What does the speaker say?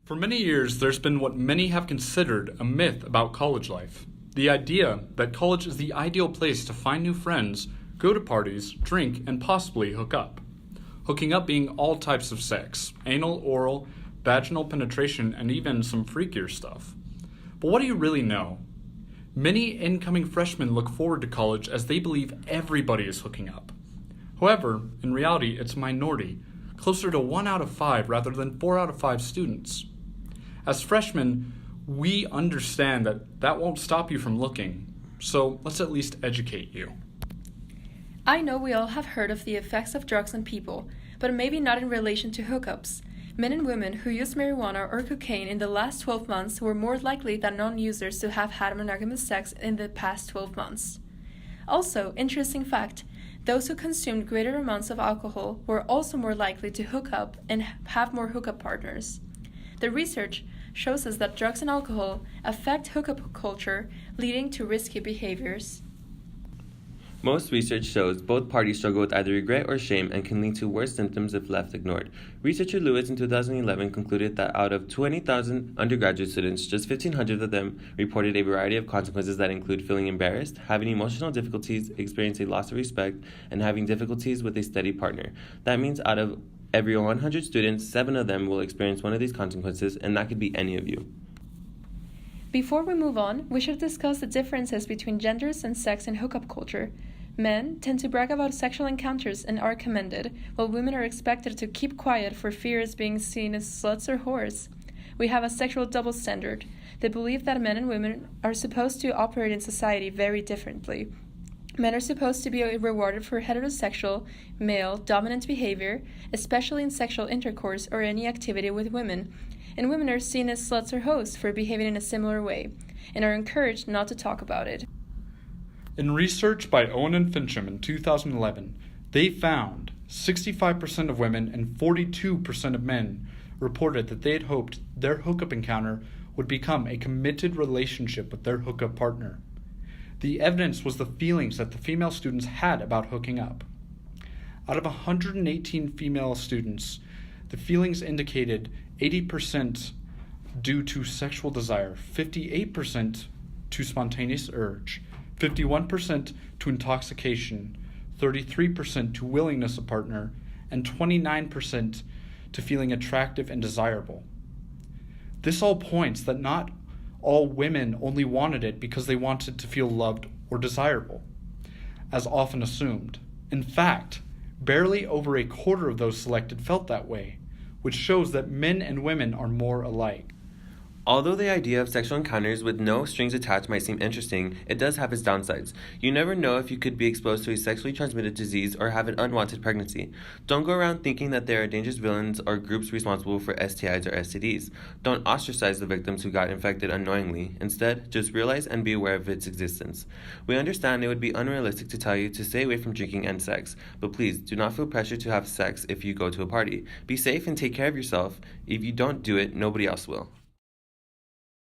For many years, there's been what many have considered a myth about college life. The idea that college is the ideal place to find new friends, go to parties, drink, and possibly hook up. Hooking up being all types of sex, anal, oral, vaginal penetration, and even some freakier stuff. But what do you really know? Many incoming freshmen look forward to college as they believe everybody is hooking up. However, in reality, it's a minority, closer to 1 out of 5 rather than 4 out of 5 students. As freshmen, we understand that that won't stop you from looking, so let's at least educate you. I know we all have heard of the effects of drugs on people, but maybe not in relation to hookups. Men and women who used marijuana or cocaine in the last 12 months were more likely than non-users to have had monogamous sex in the past 12 months. Also, interesting fact, those who consumed greater amounts of alcohol were also more likely to hook up and have more hookup partners. The research shows us that drugs and alcohol affect hookup culture, leading to risky behaviors. Most research shows both parties struggle with either regret or shame and can lead to worse symptoms if left ignored. Researcher Lewis in 2011 concluded that out of 20,000 undergraduate students, just 1,500 of them reported a variety of consequences that include feeling embarrassed, having emotional difficulties, experiencing a loss of respect, and having difficulties with a steady partner. That means out of every 100 students, 7 of them will experience one of these consequences, and that could be any of you. Before we move on, we should discuss the differences between genders and sex in hookup culture. Men tend to brag about sexual encounters and are commended, while women are expected to keep quiet for fear of being seen as sluts or whores. We have a sexual double standard. They believe that men and women are supposed to operate in society very differently. Men are supposed to be rewarded for heterosexual, male, dominant behavior, especially in sexual intercourse or any activity with women, and women are seen as sluts or hoes for behaving in a similar way, and are encouraged not to talk about it. In research by Owen and Fincham in 2011, they found 65% of women and 42% of men reported that they had hoped their hookup encounter would become a committed relationship with their hookup partner. The evidence was the feelings that the female students had about hooking up. Out of 118 female students, the feelings indicated 80% due to sexual desire, 58% to spontaneous urge, 51% to intoxication, 33% to willingness of partner, and 29% to feeling attractive and desirable. This all points that not all women only wanted it because they wanted to feel loved or desirable, as often assumed. In fact, barely over a quarter of those selected felt that way, which shows that men and women are more alike. Although the idea of sexual encounters with no strings attached might seem interesting, it does have its downsides. You never know if you could be exposed to a sexually transmitted disease or have an unwanted pregnancy. Don't go around thinking that there are dangerous villains or groups responsible for STIs or STDs. Don't ostracize the victims who got infected unknowingly. Instead, just realize and be aware of its existence. We understand it would be unrealistic to tell you to stay away from drinking and sex, but please do not feel pressure to have sex if you go to a party. Be safe and take care of yourself. If you don't do it, nobody else will.